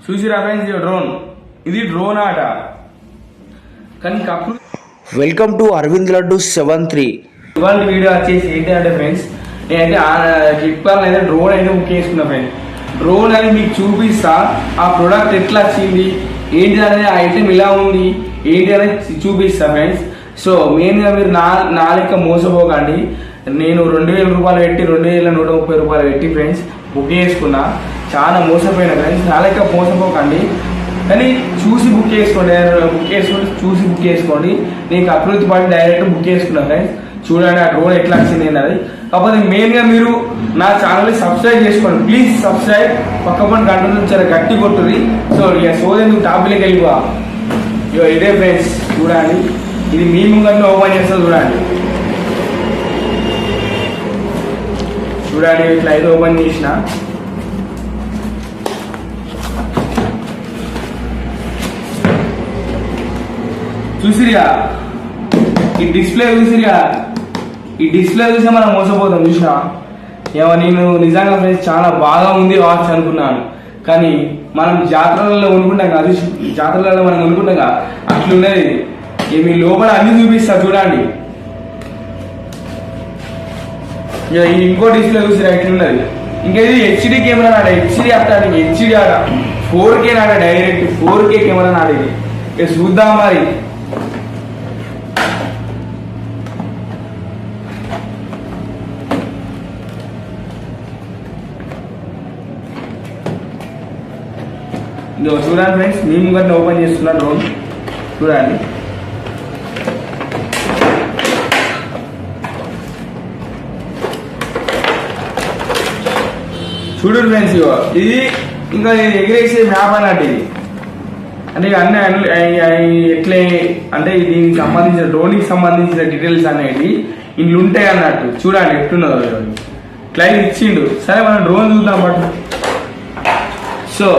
చూసిరా friends drone, ఇది drone ఆట కానీ కప్పుడు. Welcome to Arvind Laddu 73. ఇవాళ వీడియో వచ్చేసి ఏంటి అంటే ఫ్రెండ్స్, నేనైతే ఫ్లిప్కార్ట్లో అయితే డ్రోన్ అయితే బుక్ చేసుకున్నా ఫ్రెండ్స్. డ్రోన్ అని మీకు చూపిస్తా, ఆ ప్రోడక్ట్ ఎట్లా వచ్చింది ఏంటి అనేది, ఆ ఐటెం ఇలా ఉంది ఏంటి అనేది చూపిస్తా ఫ్రెండ్స్. సో మెయిన్గా మీరు నా లెక్క మోసపోకండి. నేను 2000 రూపాయలు పెట్టి 2130 రూపాయలు పెట్టి ఫ్రెండ్స్ బుక్ చేసుకున్నా. చాలా మోసపోయినా ఫ్రెండ్స్, నా లెక్క మోసపోకండి. కానీ చూసి బుక్ చేసుకోండి, చూసి బుక్ చేసుకోండి. నేను అభివృద్ధి పాటు డైరెక్ట్ బుక్ చేసుకున్నా ఫ్రెండ్స్. చూడండి ఆ డ్రోన్ ఎట్లా వచ్చింది అది. కాకపోతే మెయిన్గా మీరు నా ఛానల్ని సబ్స్క్రైబ్ చేసుకోండి ప్లీజ్. సబ్స్క్రైబ్ పక్కపని గంట చాలా గట్టి కొట్టుది. సో ఇక సోదెందుకు టాపిక్కి వెళ్ళిపో. ఇదే ఫ్రెండ్స్ చూడండి, ఇది మీ ముంగంటే ఓపెన్ చేస్తా చూడండి. చూడండి ఇట్లా అయితే ఓపెన్ చేసిన. చూసిరిగా ఈ డిస్ప్లే, చూసిరిగా ఈ డిస్ప్లే చూసి మనం మోసపోతాం. చూసినా ఏమో నేను నిజంగా ఫ్రెండ్స్ చాలా బాగా ఉంది వాచ్ అనుకున్నాను. కానీ మనం జాతరలలో కొనుక్కుంటాం కదా, జాతరలలో మనం కొనుక్కుంటాం కదా, అట్లున్నది. మీ లోపల అన్ని చూపిస్తా చూడండి. ఇంకో డిస్ప్లే చూసిరా ఇట్లున్నది. ఇంకా ఇది హెచ్డి కెమెరా నాడ, హెచ్డి అట్టాడు, హెచ్డి ఆడ 4K నాడ, డైరెక్ట్ 4K కెమెరా నాడ. ఇది ఇక చూద్దాం మరి. చూడండి ఫ్రెండ్స్, మీ ముంగట్ని ఓపెన్ చేస్తున్నా డ్రోన్ చూడండి. చూడండి ఫ్రెండ్స్, ఇది ఇంకా ఎగిరేసే మ్యాప్ అన్నట్టు. ఇది అంటే అన్ని ఎట్లే అంటే దీనికి సంబంధించిన డ్రోన్కి సంబంధించిన డీటెయిల్స్ అనేవి ఇంట్లో ఉంటాయి అన్నట్టు. చూడండి ఎట్లున్నదో క్లైంట్ ఇచ్చిండు. సరే మనం డ్రోన్ చూద్దాం but. So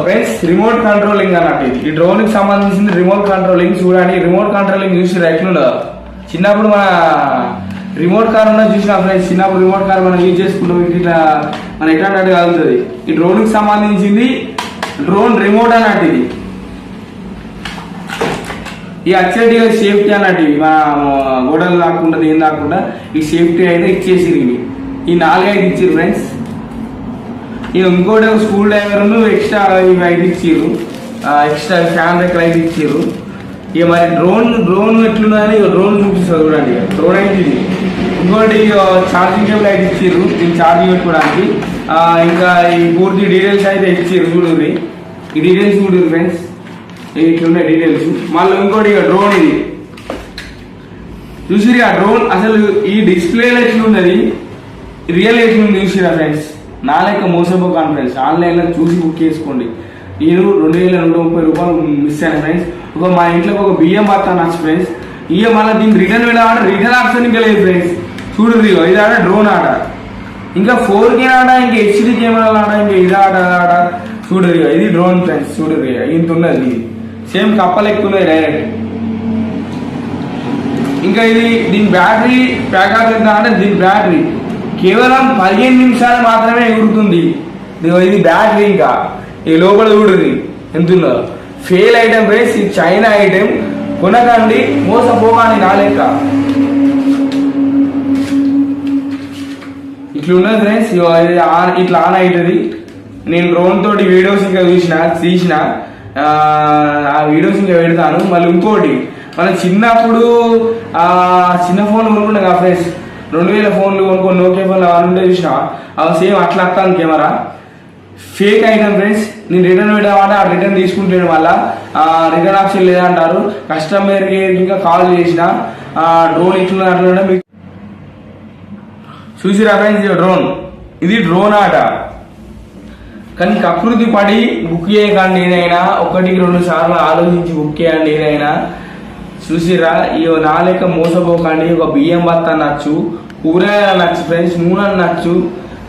friends, remote controlling అన్నట్టు. ఈ డ్రోన్ కి సంబంధించింది రిమోట్ కంట్రోలింగ్. చూడండి రిమోట్ కంట్రోలింగ్ చూసి ఎట్లుండదు. చిన్నప్పుడు మన రిమోట్ కార్ ఉన్నది చూసినా ఫ్రెండ్స్. చిన్నప్పుడు రిమోట్ కార్ మనం యూజ్ చేసుకుంటాం, ఇట్లా మనం ఎట్లా అన్నట్టు కలుగుతుంది. ఈ డ్రోన్ కి సంబంధించింది డ్రోన్ రిమోట్ అన్నట్టు. ఇది ఈ అచ్చటి సేఫ్టీ అన్నట్టు, మన గోడలు రాకుండా ఏం రాకుండా ఈ సేఫ్టీ అయితే ఇచ్చేసిరు. ఈ 4-5 ఇచ్చారు ఫ్రెండ్స్. ఇక ఇంకోటి స్కూల్ డ్రైవర్ ఎక్స్ట్రా ఇవి 5 ఇచ్చారు, ఎక్స్ట్రా ఫ్యాన్ దగ్గర 5 ఇచ్చారు. ఇక మరి డ్రోన్ ఎట్లున్నదని డ్రోన్ చూపిస్తారు చూడండి. డ్రోన్ అయితే ఇది. ఇంకోటి ఛార్జింగ్ కేబుల్ 5 ఇచ్చారు, దీన్ని ఛార్జింగ్ పెట్టుకోవడానికి. ఇంకా ఈ పూర్తి డీటెయిల్స్ అయితే ఇచ్చారు చూడండి. ఈ డీటెయిల్స్ చూడండి ఫ్రెండ్స్, ఇట్లున్నాయి డీటెయిల్స్. మళ్ళీ ఇంకోటి ఇక డ్రోన్ ఇది చూసిరి. ఆ డ్రోన్ అసలు ఈ డిస్ప్లేలో ఎట్లున్నది, రియల్ ఎట్లుంది చూసిరా ఫ్రెండ్స్. నా లెక్క మోసపో కాన్ఫరెన్స్ ఆన్లైన్లో చూసి బుక్ చేసుకోండి. నేను 2130 రూపాయలు మిస్ అయ్యాను ఫ్రెండ్స్. మా ఇంట్లోకి ఒక బియ్యం బత్తా నచ్చు ఫ్రెండ్స్. ఇక మళ్ళీ దీన్ని రిటర్న్ వెళ్ళాలంటే రిటర్న్ ఆప్షన్ ఇంకా లేదు ఫ్రెండ్స్. చూడు ఇది ఆడ డ్రోన్ ఆట, ఇంకా 4K ఆట, ఇంకా హెచ్డి కెమెరాలు ఆట, ఇంకా ఇది ఆట. చూడు ఇది డ్రోన్ ఫ్రెండ్స్. చూడు ఇంత ఉన్నది, సేమ్ కప్పలు ఎక్కున్నాయి డైరెక్ట్. ఇంకా దీని బ్యాటరీ ప్యాకప్ ఎంత అంటే, దీని బ్యాటరీ కేవలం 15 నిమిషాలు మాత్రమే ఎగురుతుంది. ఇది బ్యాటరీ. ఇంకా ఈ లోపల చూడుది ఎంతుందో. ఫెయిల్ ఐటమ్ ఫ్రెండ్స్, ఇది చైనా ఐటమ్. కొనకండి, మోసపోకండి నా లెక్క. ఇట్లున్నది ఫ్రెండ్స్. ఇట్లా ఆన్ అవుతుంది. నేను డ్రోన్ తోటి వీడియోస్ ఇంకా తీసిన ఆ వీడియోస్ ఇంకా పెడతాను. మళ్ళీ ఇంకోటి, మనం చిన్నప్పుడు చిన్న ఫోన్ కొనుక్కున్నాం కదా ఫ్రెండ్స్, 2000 ఫోన్లు కొనుక్కొని నోకియా ఫోన్లు అవన్నీ ఉంటే చూసిన, అవి సేమ్ అట్లా వస్తాను కెమెరా. Fake item friends. నేను రిటర్న్ పెట్టామంటే ఆ రిటర్న్ తీసుకుంటాను. మళ్ళీ రిటర్న్ ఆప్షన్ లేదంటారు. కస్టమర్ కేర్కి ఇంకా కాల్ చేసిన డ్రోన్ ఇట్లా అట్లా మీకు చూసిరా ఫ్రెండ్స్. డ్రోన్, ఇది డ్రోన్ ఆట కానీ కకృతి పడి బుక్ చేయకండి. ఏదైనా 1-2 సార్లు ఆలోచించి బుక్ చేయండి ఏదైనా. చూసిరా, ఇక నా లెక్క మోసపోకండి. ఒక బియ్యం బత్త నచ్చు, కూరగాయలు నచ్చు ఫ్రెండ్స్, నూనె నచ్చు.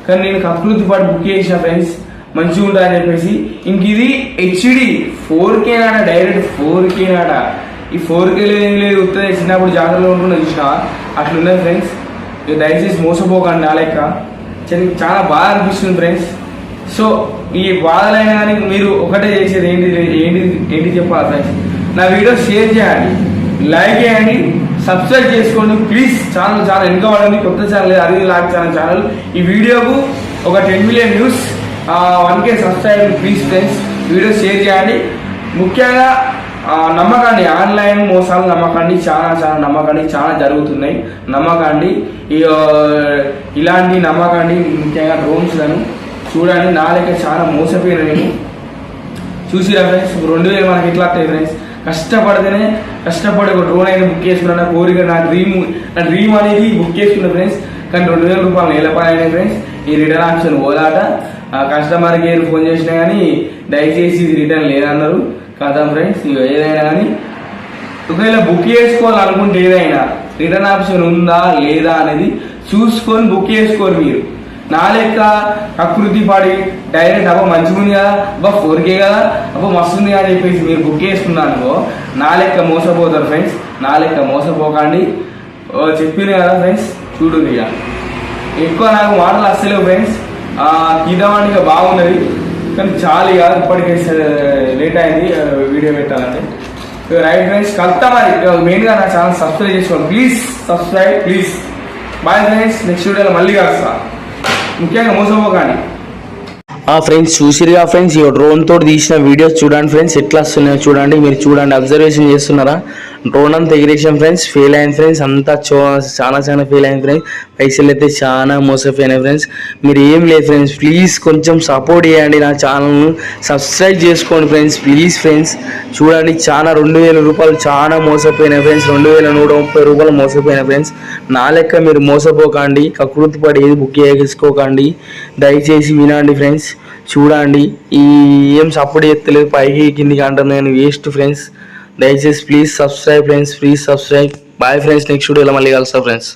కానీ నేను కకృతి పడి బుక్ చేసిన ఫ్రెండ్స్, మంచిగా ఉంటుందని చెప్పేసి. ఇంక ఇది హెచ్డి 4K నాడ, డైరెక్ట్ 4K నాడ. ఈ 4K ఏం లేదు ఉత్తరే చిన్నప్పుడు జాతరలో ఉంటుండే చూసినా అట్లున్నది ఫ్రెండ్స్. ఇక దయచేసి మోసపోకండి నా లెక్క. చాలా బాగా అనిపిస్తుంది ఫ్రెండ్స్. సో ఈ బాధలైనా కానీ మీరు ఒకటే చేసేది ఏంటి చెప్పాలి ఫ్రెండ్స్, నా వీడియో షేర్ చేయండి, లైక్ చేయండి, సబ్స్క్రైబ్ చేసుకోండి ప్లీజ్. చాలా వెనుక పడండి, కొత్త ఛానల్ అరవింద్ లాగ్ ఛానల్. ఈ వీడియోకు ఒక 10 million views, 1K subscribe please friends. Video share చేయండి. ముఖ్యంగా నమ్మకండి, ఆన్లైన్ మోసాలు నమ్మకండి, చాలా నమ్మకండి, చాలా జరుగుతున్నాయి నమ్మకండి. ఇలాంటి నమ్మకండి. ముఖ్యంగా డ్రోన్స్లను చూడండి, నా లెక్క చాలా మోసపోయిన నేను చూసిరా ఫ్రెండ్స్. 2000 మనకి ఎట్లా వస్తాయి ఫ్రెండ్స్, కష్టపడి ఒక డ్రోన్ అయినా బుక్ చేసుకున్నా, నా కోరిక, నా డ్రీమ్ అనేది బుక్ చేసుకున్నా ఫ్రెండ్స్. కానీ 2000 రూపాయలు నేలపాలు అయినాయి ఫ్రెండ్స్. ఈ రిటర్న్ ఆప్షన్ పోదాట. కస్టమర్ కేర్ ఫోన్ చేసినా కానీ దయచేసి ఇది రిటర్న్ లేదన్నారు కదా ఫ్రెండ్స్. ఏదైనా కానీ ఒకవేళ బుక్ చేసుకోవాలనుకుంటే ఏదైనా రిటర్న్ ఆప్షన్ ఉందా లేదా అనేది చూసుకొని బుక్ చేసుకోరు మీరు. నా లెక్క ప్రకృతి పడి డైరెక్ట్ అబ్బా మంచిగా ఉంది కదా, అబ్బా 4K కదా, అబ్బా మస్తు ఉంది అని చెప్పేసి మీరు బుక్ చేసుకున్నానుకో నా లెక్క మోసపోతారు ఫ్రెండ్స్. నా లెక్క మోసపోకండి. చెప్పిన కదా ఫ్రెండ్స్. చూడు ఇక ఎక్కువ నాకు మాటలు వస్తలేవు ఫ్రెండ్స్. తీద్దామని బాగున్నది కానీ చాలు ఇక ఇప్పటికే లేట్ అయింది వీడియో పెట్టాలంటే. రైట్ ఫ్రెండ్స్, కలుతా మరి. మెయిన్గా నా ఛానల్ సబ్స్క్రైబ్ చేసుకోండి please. Subscribe please. Bye friends, next వీడియోలో మళ్ళీ కలుస్తా. ముఖ్యంగా మోసపోకండి. ఫ్రెండ్స్ చూసిరుగా ఫ్రెండ్స్, ఈ డ్రోన్ తోటి తీసిన వీడియోస్ చూడండి ఫ్రెండ్స్, ఎట్లా వస్తున్నాయో చూడండి. మీరు చూడండి, అబ్జర్వేషన్ చేస్తున్నారా? డ్రోన్ అంతా ఎగిరేసాం ఫ్రెండ్స్, ఫెయిల్ అయింది ఫ్రెండ్స్. అంతా చాలా ఫెయిల్ అయింది ఫ్రెండ్స్. పైసలు అయితే చాలా మోసపోయినాయి ఫ్రెండ్స్. మీరు ఏం లేదు ఫ్రెండ్స్, ప్లీజ్ కొంచెం సపోర్ట్ చేయండి. నా ఛానల్ను సబ్స్క్రైబ్ చేసుకోండి ఫ్రెండ్స్ ప్లీజ్ ఫ్రెండ్స్. చూడండి, 2000 రూపాయలు చాలా మోసపోయినాయి ఫ్రెండ్స్. 2130 రూపాయలు మోసపోయినాయి ఫ్రెండ్స్. నా లెక్క మీరు మోసపోకండి, కకృతి పడి ఏది బుక్ చేసుకోకండి. దయచేసి వినండి ఫ్రెండ్స్. చూడండి, ఈ ఏం సపోర్ట్ చేస్తలేదు, పైకి కిందికి అంటాను నేను, వేస్ట్ ఫ్రెండ్స్. దయచేసి please subscribe friends, please subscribe. Bye friends, next వీడియోలో మళ్ళీ కలుస్తా ఫ్రెండ్స్.